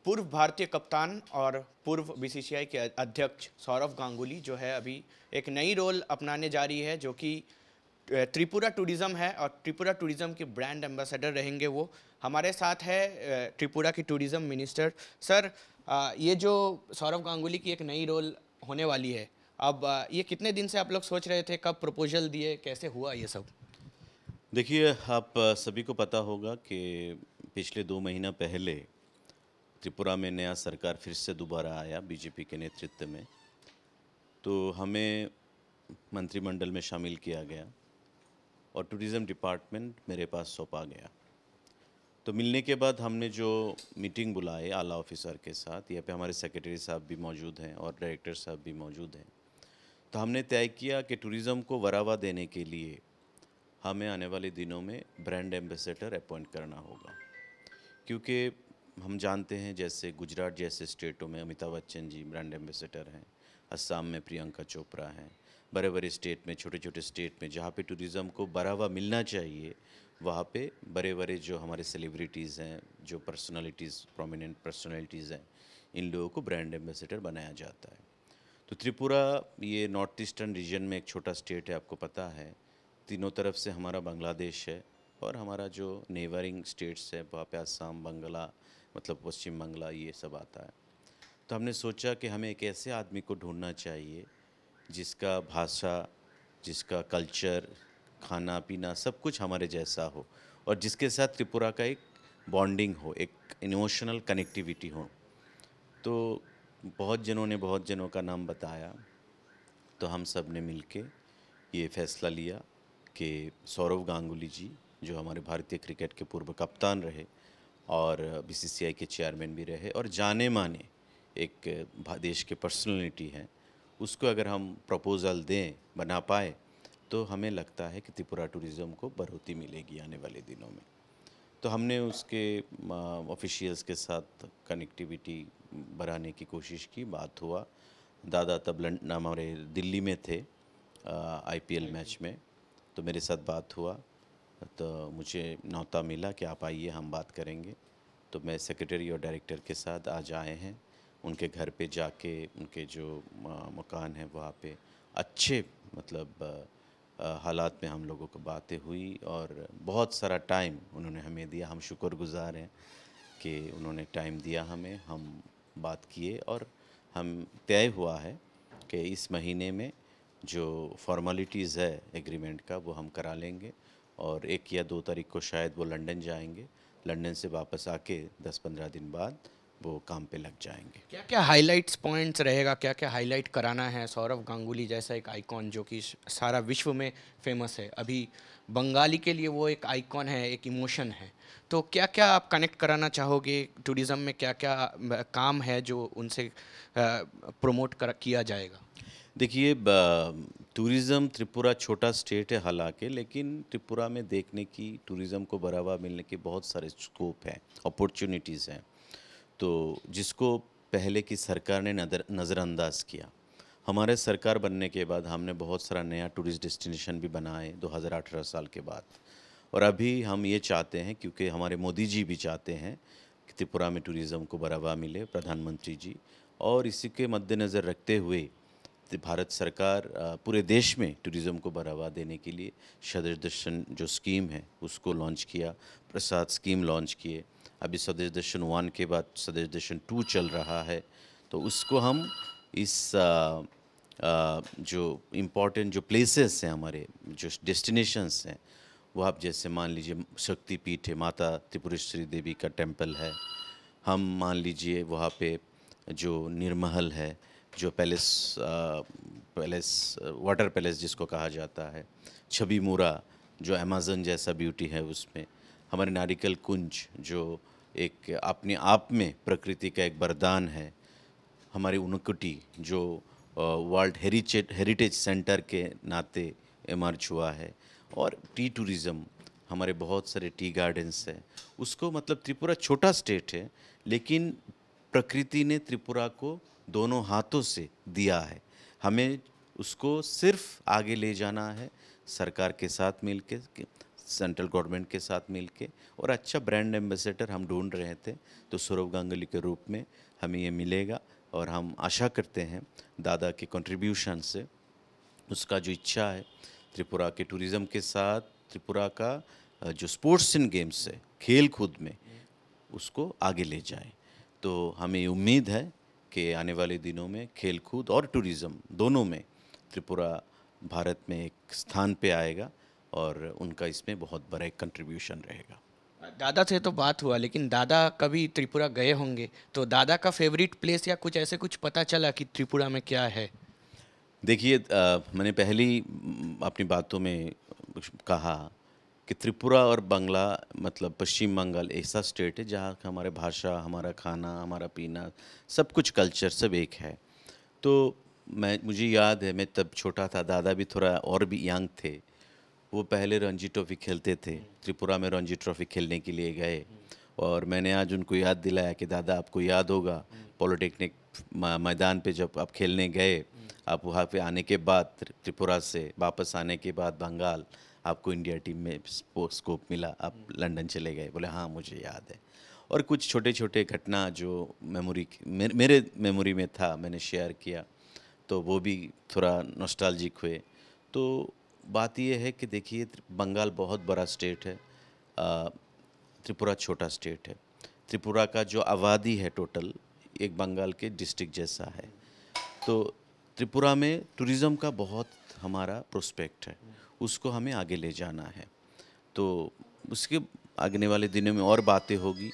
पूर्व भारतीय कप्तान और पूर्व बीसीसीआई के अध्यक्ष सौरव गांगुली जो है अभी एक नई रोल अपनाने जा रही है, जो कि त्रिपुरा टूरिज़्म है और त्रिपुरा टूरिज़्म के ब्रांड एम्बेसडर रहेंगे वो। हमारे साथ है त्रिपुरा की टूरिज़्म मिनिस्टर। सर, ये जो सौरव गांगुली की एक नई रोल होने वाली है, अब ये कितने दिन से आप लोग सोच रहे थे, कब प्रपोजल दिए, कैसे हुआ ये सब? देखिए, आप सभी को पता होगा कि पिछले 2 महीना पहले त्रिपुरा में नया सरकार फिर से दोबारा आया बीजेपी के नेतृत्व में। तो हमें मंत्रिमंडल में शामिल किया गया और टूरिज़्म डिपार्टमेंट मेरे पास सौंपा गया। तो मिलने के बाद हमने जो मीटिंग बुलाई आला ऑफिसर के साथ, यहाँ पे हमारे सेक्रेटरी साहब भी मौजूद हैं और डायरेक्टर साहब भी मौजूद हैं। तो हमने तय किया कि टूरिज़्म को बढ़ावा देने के लिए हमें आने वाले दिनों में ब्रांड एम्बेसडर अपॉइंट करना होगा, क्योंकि हम जानते हैं जैसे गुजरात जैसे स्टेटों में अमिताभ बच्चन जी ब्रांड एम्बेसडर हैं, असम में प्रियंका चोपड़ा हैं, बड़े बड़े स्टेट में, छोटे छोटे स्टेट में जहाँ पे टूरिज़्म को बढ़ावा मिलना चाहिए, वहाँ पे बड़े बड़े जो हमारे सेलिब्रिटीज़ हैं, जो पर्सनालिटीज़, प्रोमिनेंट पर्सनालिटीज़ हैं, इन लोगों को ब्रांड एम्बेसडर बनाया जाता है। तो त्रिपुरा ये नॉर्थ ईस्टर्न रीजन में एक छोटा स्टेट है, आपको पता है। तीनों तरफ से हमारा बांग्लादेश है और हमारा जो नेबरिंग स्टेट्स है वहाँ पे असम, बंगला, मतलब पश्चिम बंगला, ये सब आता है। तो हमने सोचा कि हमें एक ऐसे आदमी को ढूंढना चाहिए जिसका भाषा, जिसका कल्चर, खाना पीना सब कुछ हमारे जैसा हो और जिसके साथ त्रिपुरा का एक बॉन्डिंग हो, एक इमोशनल कनेक्टिविटी हो। तो बहुत जनों ने बहुत जनों का नाम बताया, तो हम सब ने मिलके ये फैसला लिया कि सौरव गांगुली जी, जो हमारे भारतीय क्रिकेट के पूर्व कप्तान रहे और बीसीसीआई के चेयरमैन भी रहे और जाने माने एक देश के पर्सनालिटी हैं, उसको अगर हम प्रपोज़ल दें, बना पाए, तो हमें लगता है कि त्रिपुरा टूरिज़्म को बढ़ोतरी मिलेगी आने वाले दिनों में। तो हमने उसके ऑफिशियल्स के साथ कनेक्टिविटी बढ़ाने की कोशिश की, बात हुआ। दादा तब लंदन हमारे दिल्ली में थे आईपीएल मैच में, तो मेरे साथ बात हुआ। तो मुझे न्योता मिला कि आप आइए, हम बात करेंगे। तो मैं सेक्रेटरी और डायरेक्टर के साथ आज आए हैं। उनके घर पे जाके उनके जो मकान है वहाँ पे अच्छे, मतलब हालात में हम लोगों को बातें हुई और बहुत सारा टाइम उन्होंने हमें दिया। हम शुक्रगुज़ार हैं कि उन्होंने टाइम दिया हमें, हम बात किए और हम तय हुआ है कि इस महीने में जो फॉर्मेलिटीज़ है एग्रीमेंट का वो हम करा लेंगे और 1 या 2 तारीख को शायद वो लंदन जाएंगे। लंदन से वापस आके 10-15 दिन बाद वो काम पे लग जाएंगे। क्या क्या हाइलाइट्स पॉइंट्स रहेगा, क्या क्या हाईलाइट कराना है? सौरव गांगुली जैसा एक आइकॉन जो कि सारा विश्व में फेमस है, अभी बंगाली के लिए वो एक आइकॉन है, एक इमोशन है। तो क्या क्या आप कनेक्ट कराना चाहोगे? टूरिज़्म में क्या क्या काम है जो उनसे प्रमोट किया जाएगा? देखिए, टूरिज़्म, त्रिपुरा छोटा स्टेट है हालांकि, लेकिन त्रिपुरा में देखने की, टूरिज़्म को बढ़ावा मिलने के बहुत सारे स्कोप हैं, अपॉर्चुनिटीज़ हैं। तो जिसको पहले की सरकार ने नज़रअंदाज किया। हमारे सरकार बनने के बाद हमने बहुत सारा नया टूरिस्ट डेस्टिनेशन भी बनाए 2018 साल के बाद। और अभी हम ये चाहते हैं, क्योंकि हमारे मोदी जी भी चाहते हैं कि त्रिपुरा में टूरिज़्म को बढ़ावा मिले, प्रधानमंत्री जी, और इसी के मद्देनज़र रखते हुए भारत सरकार पूरे देश में टूरिज़्म को बढ़ावा देने के लिए स्वदेश दर्शन जो स्कीम है उसको लॉन्च किया, प्रसाद स्कीम लॉन्च किए। अभी स्वदेश दर्शन 1 के बाद स्वदेश दर्शन 2 चल रहा है। तो उसको हम इस जो इम्पोर्टेंट जो प्लेसेस हैं, हमारे जो डेस्टिनेशंस हैं, वो आप जैसे मान लीजिए शक्तिपीठ है, माता त्रिपुरेश्वरी देवी का टेम्पल है। हम मान लीजिए वहाँ पे जो निर्महल है, जो पैलेस वाटर पैलेस जिसको कहा जाता है, छवि मूरा जो अमेज़न जैसा ब्यूटी है उसमें, हमारे नारिकल कुंज जो एक अपने आप में प्रकृति का एक वरदान है, हमारी उनकुटी जो वर्ल्ड हेरिटेज सेंटर के नाते इमर्ज हुआ है, और टी टूरिज़्म, हमारे बहुत सारे टी गार्डन्स हैं। उसको, मतलब त्रिपुरा छोटा स्टेट है लेकिन प्रकृति ने त्रिपुरा को दोनों हाथों से दिया है। हमें उसको सिर्फ आगे ले जाना है, सरकार के साथ मिलके सेंट्रल गवर्नमेंट के साथ मिलके, और अच्छा ब्रांड एम्बेसडर हम ढूंढ रहे थे, तो सौरव गांगुली के रूप में हमें ये मिलेगा। और हम आशा करते हैं दादा के कंट्रीब्यूशन से, उसका जो इच्छा है त्रिपुरा के टूरिज़्म के साथ, त्रिपुरा का जो स्पोर्ट्स इन गेम्स है, खेल कूद में, उसको आगे ले जाए। तो हमें उम्मीद है कि आने वाले दिनों में खेल कूद और टूरिज़्म दोनों में त्रिपुरा भारत में एक स्थान पे आएगा, और उनका इसमें बहुत बड़ा एक कंट्रीब्यूशन रहेगा। दादा से तो बात हुआ, लेकिन दादा कभी त्रिपुरा गए होंगे, तो दादा का फेवरेट प्लेस या कुछ ऐसे कुछ पता चला कि त्रिपुरा में क्या है? देखिए, मैंने पहली अपनी बातों में कहा कि त्रिपुरा और बांग्ला मतलब पश्चिम बंगाल ऐसा स्टेट है जहाँ का हमारे भाषा, हमारा खाना, हमारा पीना, सब कुछ कल्चर सब एक है। तो मुझे याद है, मैं तब छोटा था, दादा भी थोड़ा और भी यंग थे, वो पहले रणजी ट्रॉफी खेलते थे, त्रिपुरा में रणजी ट्रॉफी खेलने के लिए गए। और मैंने आज उनको याद दिलाया कि दादा आपको याद होगा पॉलिटेक्निक मैदान पे जब आप खेलने गए, आप वहाँ पे आने के बाद त्रिपुरा से वापस आने के बाद बंगाल, आपको इंडिया टीम में स्कोप मिला, आप लंदन चले गए। बोले हाँ मुझे याद है। और कुछ छोटे छोटे घटना जो मेरे मेमोरी में था, मैंने शेयर किया, तो वो भी थोड़ा नॉस्टैल्जिक हुए। तो बात ये है कि देखिए, बंगाल बहुत बड़ा स्टेट है, त्रिपुरा छोटा स्टेट है। त्रिपुरा का जो आबादी है टोटल, एक बंगाल के डिस्ट्रिक्ट जैसा है। तो त्रिपुरा में टूरिज़्म का बहुत हमारा प्रोस्पेक्ट है, उसको हमें आगे ले जाना है। तो उसके आगने वाले दिनों में और बातें होगी,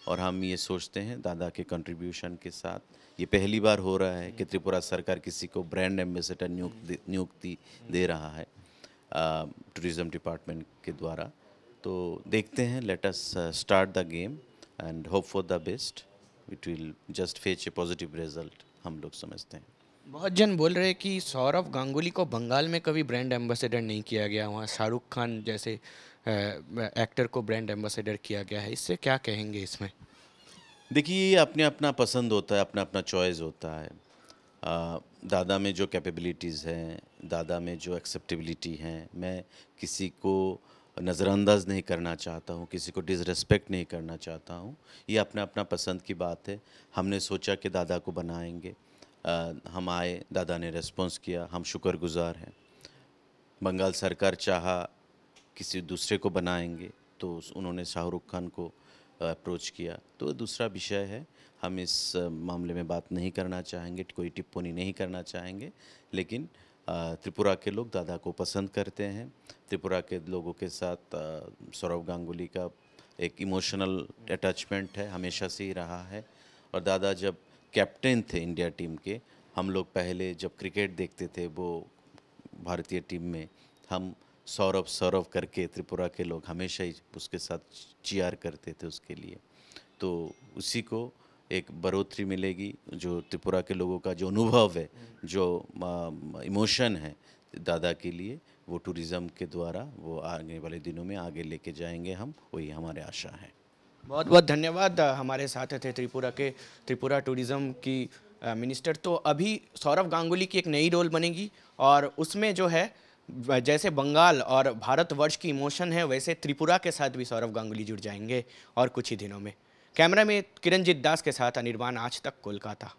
और हम ये सोचते हैं दादा के कंट्रीब्यूशन के साथ, ये पहली बार हो रहा है कि त्रिपुरा सरकार किसी को ब्रांड एम्बेसडर नियुक्ति दे रहा है टूरिज़्म डिपार्टमेंट के द्वारा। तो देखते हैं, let us start the game and hope for the best, it will just fetch A positive result, हम लोग समझते हैं। बहुत जन बोल रहे हैं कि सौरव गांगुली को बंगाल में कभी ब्रांड एम्बेसडर नहीं किया गया, वहाँ शाहरुख खान जैसे एक्टर को ब्रांड एम्बेसडर किया गया है, इससे क्या कहेंगे इसमें? देखिए, ये अपने अपना पसंद होता है, अपना अपना चॉइस होता है। दादा में जो कैपेबिलिटीज़ हैं, दादा में जो एक्सेप्टेबिलिटी हैं, मैं किसी को नज़रअंदाज नहीं करना चाहता हूँ, किसी को डिसरेस्पेक्ट नहीं करना चाहता हूँ। ये अपना अपना पसंद की बात है। हमने सोचा कि दादा को बनाएंगे, हम आए, दादा ने रिस्पॉन्स किया, हम शुक्रगुजार हैं। बंगाल सरकार चाहा किसी दूसरे को बनाएंगे, तो उन्होंने शाहरुख खान को अप्रोच किया, तो दूसरा विषय है। हम इस मामले में बात नहीं करना चाहेंगे, कोई टिप्पणी नहीं करना चाहेंगे। लेकिन त्रिपुरा के लोग दादा को पसंद करते हैं। त्रिपुरा के लोगों के साथ सौरव गांगुली का एक इमोशनल अटैचमेंट है, हमेशा से ही रहा है। और दादा जब कैप्टन थे इंडिया टीम के, हम लोग पहले जब क्रिकेट देखते थे वो भारतीय टीम में, हम सौरव सौरव करके त्रिपुरा के लोग हमेशा ही उसके साथ चीयर करते थे उसके लिए। तो उसी को एक बढ़ोतरी मिलेगी, जो त्रिपुरा के लोगों का जो अनुभव है, जो इमोशन है दादा के लिए, वो टूरिज़्म के द्वारा वो आने वाले दिनों में आगे लेके जाएंगे हम, वही हमारे आशा है। बहुत बहुत धन्यवाद। हमारे साथ थे त्रिपुरा टूरिज़्म की मिनिस्टर। तो अभी सौरव गांगुली की एक नई रोल बनेगी, और उसमें जो है जैसे बंगाल और भारतवर्ष की इमोशन है, वैसे त्रिपुरा के साथ भी सौरव गांगुली जुड़ जाएंगे और कुछ ही दिनों में। कैमरा में किरणजीत दास के साथ अनिर्बान, आज तक, कोलकाता।